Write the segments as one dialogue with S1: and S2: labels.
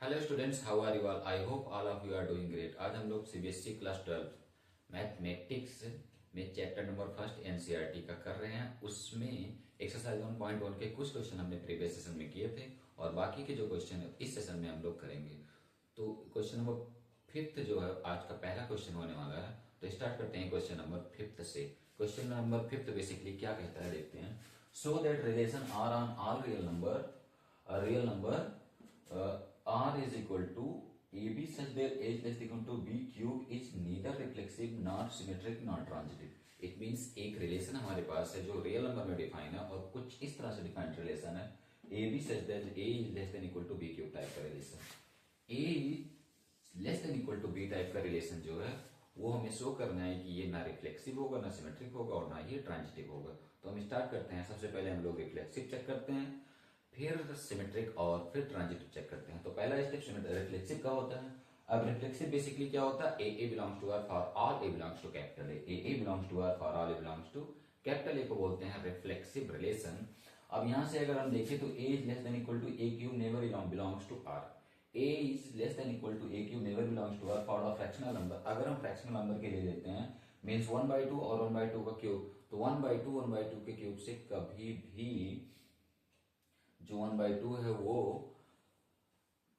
S1: Hello students, how are you all? I hope all of you are doing great. आज हम लोग CBSE class 12 mathematics में chapter number first NCERT का कर रहे हैं। उसमें एक्सरसाइज 1.1 के कुछ क्वेश्चन हमने प्रीवियस सेशन में किए थे और बाकी के जो क्वेश्चन है इस सेशन में हम लोग करेंगे। तो क्वेश्चन नंबर फिफ्थ जो है आज का पहला क्वेश्चन होने वाला है। तो स्टार्ट करते हैं क्वेश्चन नंबर फिफ्थ से। क्वेश्चन नंबर फिफ्थ बेसिकली क्या कहता है देखते हैं। So that relation R on all real number R is equal to AB such that A is less equal to B cube is neither reflexive nor symmetric nor transitive. It means एक relation हमारे पास है जो real number में define है और कुछ इस तरह से डिफाइंड रिलेशन है AB such that A is less than equal to B cube type का रिलेशन। A is less than equal to B type का रिलेशन जो है वो हमें शो करना है कि ये ना रिफ्लेक्सिव होगा ना सिमेट्रिक होगा और ना ये ट्रांजिटिव होगा। तो हम स्टार्ट करते हैं। सबसे पहले हम लोग रिफ्लेक्सिव चेक करते हैं, फिर सिमेट्रिक और फिर ट्रांजिटिव चेक करते हैं। तो पहला स्टेप रिफ्लेक्सिव का होता है। अब रिफ्लेक्सिव बेसिकली क्या होता है, A belongs to R for all A belongs to capital A belongs to R for all A belongs to capital A को बोलते हैं रिफ्लेक्सिव रिलेशन। अब यहां से अगर हम देखें तो A is less than equal to A cube never belongs to R. A is less than equal to A cube never belongs to R for a fractional number. अगर हम फ्रैक्शनल नंबर के लिए लेते हैं मीन्स 1/2 और 1/2 का cube, तो 1/2 1/2 के क्यूब से कभी भी जो 1/2 है वो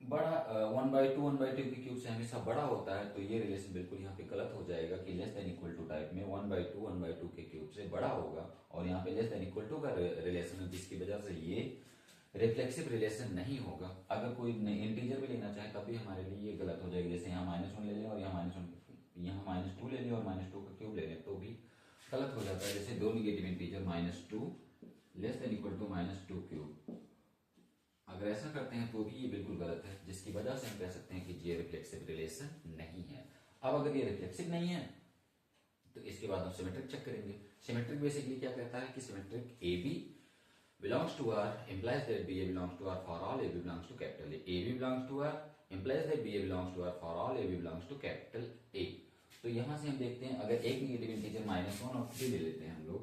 S1: बड़ा 1/2 1/2 के क्यूब से हमेशा बड़ा होता है। तो ये रिलेशन बिल्कुल यहाँ पे गलत हो जाएगा कि less than equal to type में 1/2 1/2 के क्यूब से बड़ा होगा और यहाँ पे लेस देन इक्वल टू का रिलेशन है जिसकी वजह से ये रिफ्लेक्सिव रिलेशन नहीं होगा। अगर कोई इंटीजर भी लेना चाहे तब भी हमारे लिए ये गलत हो जाएगी। जैसे यहाँ -1 ले लें और यहाँ -2 ले लें और -2 का क्यूब ले लें तो भी गलत हो जाता है। जैसे दो negative integer -2 less than equal to -2 cube, अगर ऐसा करते हैं तो भी ये बिल्कुल गलत है, जिसकी वजह से हम कह सकते हैं कि ये रिफ्लेक्सिव रिलेशन नहीं है। अब अगर ये रिफ्लेक्सिव नहीं है तो इसके बाद हम सिमेट्रिक चेक करेंगे। सिमेट्रिक बेसिकली क्या कहता है कि symmetric A B belongs to R implies that BA belongs to R for all AB belongs to capital A. AB belongs to R implies that BA belongs to R for all AB belongs to capital A. तो यहां से हम देखते हैं अगर एक negative integer -1 और 3 ले लेते हैं हम लोग,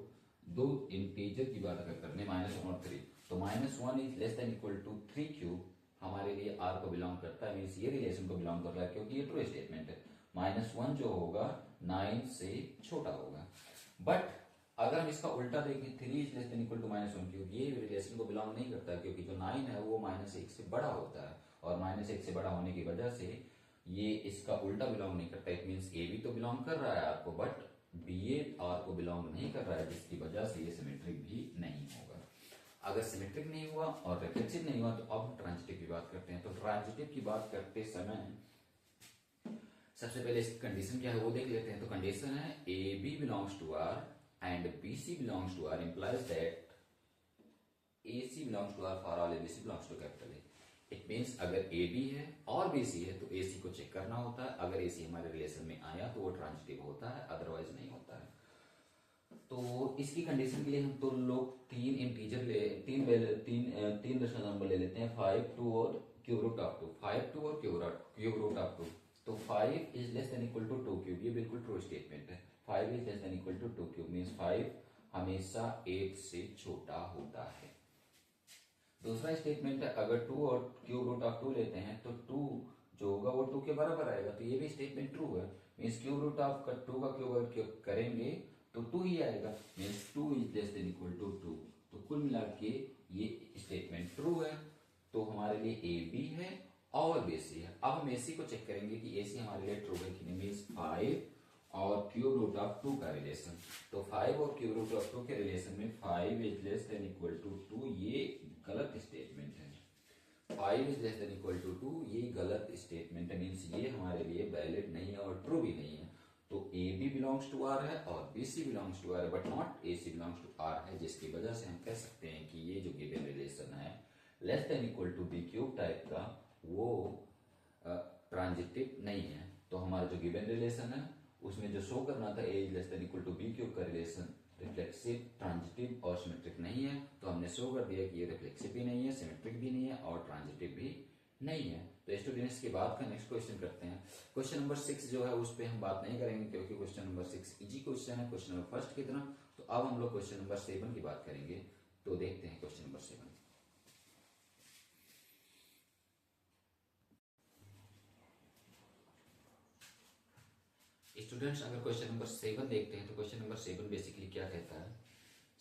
S1: दो इंटीजर की बात अगर करने -1 और 3, तो -1 is less than equal to 3 cube हमारे लिए R को बिलोंग करता है, मीन्स ये रिलेशन को बिलोंग कर रहा है क्योंकि ये ट्रू स्टेटमेंट है। -1 जो होगा 9 से छोटा होगा। बट अगर हम इसका उल्टा देखें 3 is less than equal to -1 cube, ये रिलेशन को बिलोंग नहीं करता है क्योंकि जो 9 है वो -1 से बड़ा होता है और -1 से बड़ा होने की वजह से ये इसका उल्टा बिलोंग नहीं करता। इट मीन्स ए भी तो बिलोंग कर रहा है आर को बट बी ए आर को बिलोंग नहीं कर रहा है, जिसकी वजह से ये सिमेट्रिक भी नहीं होगा। अगर सिमेट्रिक नहीं हुआ और रिफ्लेक्सिव नहीं हुआ तो अब हम ट्रांजिटिव की बात करते हैं। तो ट्रांजिटिव की बात करते समय सबसे पहले इसकी कंडीशन क्या है वो देख लेते हैं। तो कंडीशन है A B belongs to R and BC belongs to R implies that AC belongs to R for all ABC belongs to capital A. It means अगर AB है और BC है तो AC को चेक करना होता है। अगर AC हमारे रिलेशन में आया तो वो ट्रांजिटिव होता है, अदरवाइज नहीं होता है। तो इसकी कंडीशन के लिए हम तो लोग तीन इंटीजर तीन रेशनल नंबर ले लेते हैं, 5 2 और क्यूब रूट ऑफ 2, 5 2 और क्यूब रूट ऑफ 2। तो 5 is less than equal to 2 cube, ये बिल्कुल ट्रू स्टेटमेंट है। 5 is less than equal to 2 cube means 5 हमेशा 8 से छोटा होता है। दूसरा स्टेटमेंट है अगर 2 और क्यूब रूट ऑफ 2 लेते हैं तो 2 जो होगा वो 2 के बराबर आएगा, तो ये भी स्टेटमेंट ट्रू है। मीन्स क्यूब रूट ऑफ 2 का क्यूब अगर करेंगे तो 2 ही आएगा, means 2 is less than equal to 2। तो कुल मिला के ये स्टेटमेंट ट्रू है। तो हमारे लिए ए बी है और बेसी है। अब हम एसी को चेक करेंगे कि एसी हमारे लिए ट्रू है कि नहीं। मीन्स 5 और क्यूब रूट ऑफ 2 का रिलेशन, तो 5 और क्यूब रूट ऑफ 2 के रिलेशन में 5 is less than equal to 2 ये गलत स्टेटमेंट है। 5 is less than equal to 2 ये गलत स्टेटमेंट है, मीन्स ये हमारे लिए वैलिड नहीं है और ट्रू भी नहीं है। तो A B belongs to R है और B C belongs to R है but not A C belongs to R है, जिसकी वजह से हम कह सकते हैं कि ये जो गिवन रिलेशन है less than equal to B cube type का वो ट्रांजिटिव नहीं है। तो हमारा जो गिवन रिलेशन है उसमें जो शो करना था A less than equal to B cube का रिलेशन रिफ्लेक्सिव, ट्रांजिटिव और सिमेट्रिक नहीं है, तो हमने शो कर दिया कि ये रिफ्लेक्सिव भी नहीं है, सिमेट्रिक भी नहीं है और ट्रांजिटिव भी नहीं है। तो स्टूडेंट्स के बाद का नेक्स्ट क्वेश्चन करते हैं। क्वेश्चन नंबर 6 जो है उस पर हम बात नहीं करेंगे क्योंकि क्वेश्चन नंबर 6 इजी क्वेश्चन है क्वेश्चन नंबर फर्स्ट की तरह। तो अब हम लोग क्वेश्चन नंबर 7 की बात करेंगे। तो देखते हैं क्वेश्चन नंबर 7। स्टूडेंट्स अगर क्वेश्चन नंबर 7 देखते हैं तो क्वेश्चन नंबर 7 बेसिकली क्या कहता है,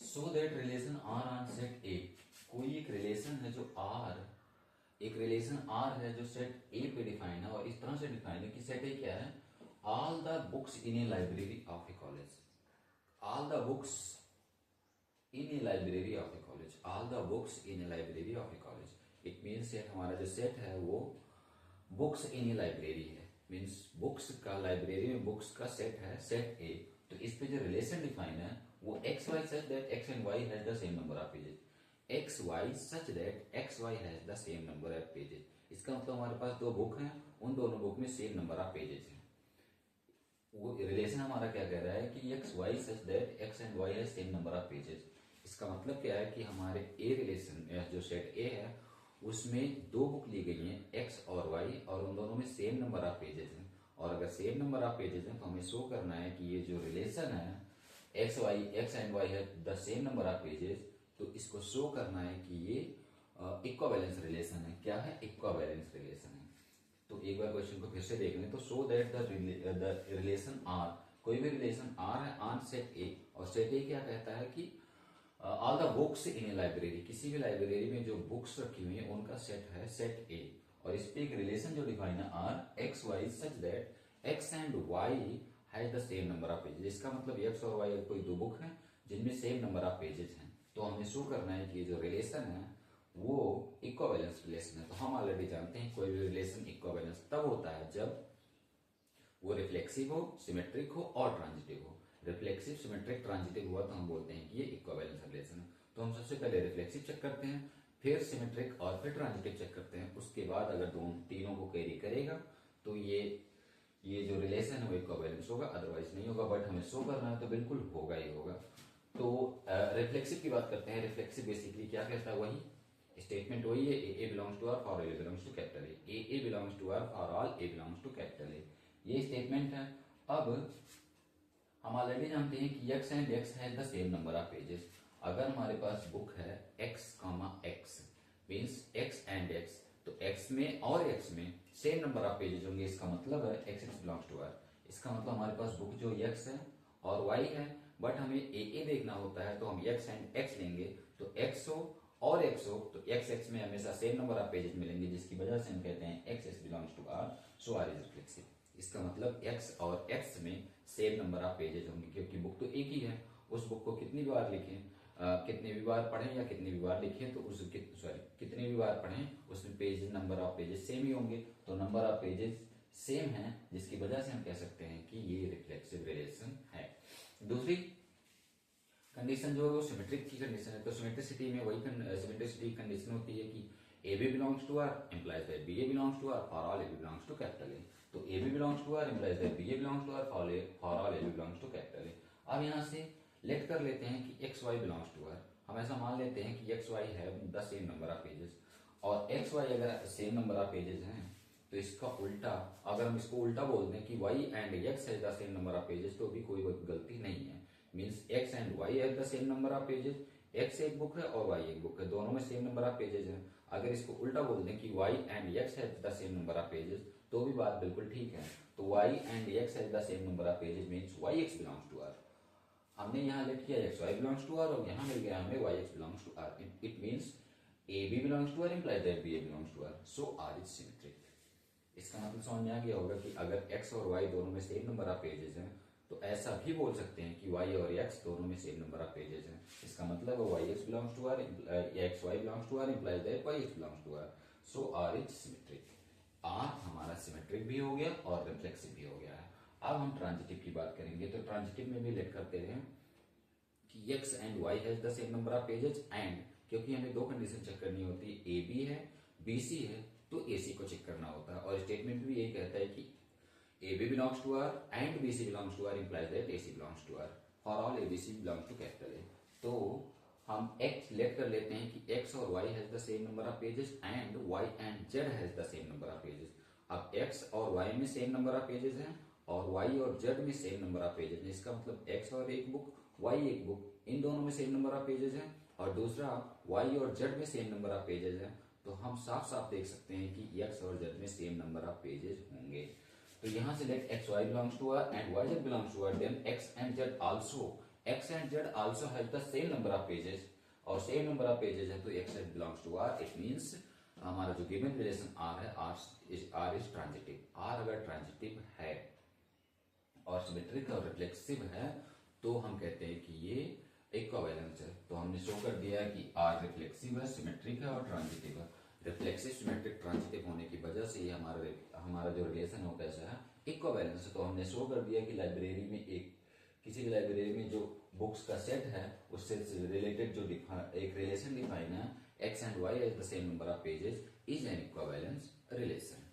S1: so that relation R on set A, कोई एक रिलेशन है जो आर, एक रिलेशन आर है जो सेट ए पे डिफाइन है और इस तरह से डिफाइन है कि सेट ए क्या है, all the books in a library of a college, all the books in a library of a college, all the books in a library of a college. It means हमारा जो set है वो books in a library है, means books का, library में books का set है, set A. तो इस पे जो रिलेशन डिफाइन है वो X Y such that X and Y has the same number of pages, X Y such that X Y has the same number of pages. इसका मतलब हमारे पास दो बुक हैं, उन दोनों बुक में सेम नंबर ऑफ पेजेस हैं। वो रिलेशन हमारा क्या कह रहा है कि X Y such that X and Y has same number of pages. इसका मतलब क्या है कि हमारे ए रिलेशन जो सेट ए है उसमें दो बुक ली गई हैं एक्स और वाई और उन दोनों में सेम नंबर ऑफ पेजेस हैं, और अगर सेम नंबर ऑफ पेजेस हैं तो हमें शो करना है कि ये जो रिलेशन है एक्स एंड वाई है the same number of pages, तो इसको शो करना है कि ये इक्विवेलेंस रिलेशन है। क्या है? इक्विवेलेंस रिलेशन है। तो एक बार क्वेश्चन को फिर से देख लें, तो show that the relation R, कोई भी रिलेशन आर है ऑन सेट ए, और सेट ए क्या कहता है कि all the books in a library, किसी भी लाइब्रेरी में जो बुक्स रखी हुई है उनका सेट है सेट ए, और इस पे एक रिलेशन जो डिफाइन है R X Y such that X and Y has the same number of pages. इसका मतलब एक्स और वाई कोई दो बुक है जिनमें सेम नंबर ऑफ पेजेस हैं, तो हमें शो करना है कि ये जो रिलेशन है वो इक्विवेलेंस रिलेशन है। तो हम ऑलरेडी जानते हैं कोई भी रिलेशन इक्विवेलेंस तब होता है जब वो रिफ्लेक्सिव हो, सिमेट्रिक हो और ट्रांजिटिव हो। रिफ्लेक्सिव, सिमेट्रिक, ट्रांजिटिव हुआ तो हम बोलते हैं कि ये इक्विवेलेंस रिलेशन है। तो हम सबसे पहले रिफ्लेक्सिव चेक करते हैं, फिर सिमेट्रिक और फिर ट्रांजिटिव चेक करते हैं। उसके बाद अगर तीनों को कैरी करेगा तो ये जो रिलेशन है वो इक्विवेलेंस होगा, अदरवाइज नहीं होगा। बट हमें शो करना है तो बिल्कुल होगा ही होगा। तो रिफ्लेक्सिव की बात करते हैं। रिफ्लेक्सिव बेसिकली क्या कहता है, वही स्टेटमेंट वही है, A belongs to R for A belongs to capital A, A belongs to R for all A belongs to capital A, ये स्टेटमेंट है। अब हम ऑलरेडी जानते हैं कि x एंड x है the same number of pages. अगर हमारे पास बुक है x, x means x and x, तो x में और x में सेम नंबर ऑफ पेजेस होंगे। इसका मतलब है x बिलोंग्स टू r। इसका मतलब हमारे पास बुक जो x है और y है, बट हमें a देखना होता है तो हम x एंड x लेंगे। तो x हो और x हो तो x में हमेशा सेम नंबर ऑफ पेजेस मिलेंगे, जिसकी वजह से हम कहते हैं x belongs to r, so r is reflexive. इसका मतलब x और x में सेम नंबर ऑफ पेजेस होंगे, क्योंकि बुक तो एक ही है। उस बुक को कितनी बार लिखें, कितने भी बार पढ़ें या कितनी भी बार लिखें तो उस कितने भी बार पढ़ें उसमें page number of pages same ही होंगे। तो नंबर ऑफ पेजेस सेम है, जिसकी वजह से हम कह सकते हैं कि ये रिफ्लेक्सिव रिलेशन है। दूसरी कंडीशन जो है वो सिमेट्रिक की कंडीशन है। तो सिमेट्रिसिटी में वही सिमेट्रिसिटी कंडीशन होती है कि A B belongs to R implies that B A belongs to R for all A B belongs to capital A. तो A B belongs to R implies that B A belongs to R for all A B belongs to capital A. अब यहाँ से let कर लेते हैं कि X Y belongs to R. हम ऐसा मान लेते हैं कि एक्स वाई है the same number of pages, और एक्स वाई अगर सेम नंबर ऑफ पेजेस हैं तो इसका उल्टा, अगर हम इसको उल्टा बोल दें कि वाई एंड एक्स है the same number of pages, तो भी कोई गलती नहीं है। मीन्स एक्स एंड वाई है the same number of pages, x एक बुक है और वाई एक बुक है, दोनों में सेम नंबर ऑफ पेजेस हैं। अगर इसको उल्टा बोल दें कि वाई एंड एक्स है the same number of pages, तो भी बात बिल्कुल ठीक है। तो वाई एंड एक्स है the same number of pages means Y X belongs to R. हमने यहाँ लेट किया X Y belongs to R और यहाँ मिल गया हमें Y X belongs to R. It means A B belongs to R implies that B A belongs to R, so are is symmetric. इसका मतलब समझ में आ गया होगा कि अगर x और y दोनों में सेम नंबर ऑफ पेजेस हैं तो ऐसा भी बोल सकते हैं कि y और x दोनों में सेम नंबर ऑफ पेजेस हैं। इसका मतलब है y x belongs to r, x y belongs to r implies that y x belongs to r, so r is symmetric. r हमारा सिमेट्रिक भी हो गया और रिफ्लेक्सिव भी हो गया है। अब हम ट्रांजिटिव की बात करेंगे। तो ट्रांजिटिव में भी लेट करते हैं कि x and y has the same number of pages, and क्योंकि हमें दो कंडीशन चेक करनी होती है, ए बी है बी सी है, तो AC को चेक करना होता है। और स्टेटमेंट भी ये कहता है कि AB belongs to R and BC belongs to R implies that AC belongs to R for all ABC belongs to capital A। तो हम X लेट कर लेते हैं कि X और Y has the same number of pages and Y and Z has the same number of pages. अब X और Y में सेम नंबर ऑफ पेजेस हैं और Y और Z में सेम नंबर ऑफ पेजेस हैं। इसका मतलब X और एक बुक, Y एक बुक, इन दोनों में सेम नंबर ऑफ पेजेस हैं, और दूसरा Y और Z में सेम नंबर ऑफ पेजेस हैं। तो हम साफ साफ देख सकते हैं कि x और z में सेम नंबर ऑफ पेजेस होंगे। तो यहाँ से let X Y belongs to R and Y Z belongs to R, then X and Z also, X and Z also have the same number of pages, और same number of pages है तो X and belongs to R. It means हमारा जो given relation R है, R is transitive. R अगर transitive है और symmetric और रिफ्लेक्सिव है तो हम कहते हैं कि ये इक्विवेलेंस है। तो हमने शो कर दिया कि आर रिफ्लेक्सिव है, सिमेट्रिक है और ट्रांजिटिव है। रिफ्लेक्सिव, सिमेट्रिक, ट्रांजिटिव होने की वजह से ये हमारा जो रिलेशन है वो कैसा है, इक्विवेलेंस है। तो हमने शो कर दिया कि लाइब्रेरी में किसी भी लाइब्रेरी में जो बुक्स का सेट है उससे रिलेटेड जो एक रिलेशन डिफाइन है, X and Y as the same number of pages, is an equivalence relation.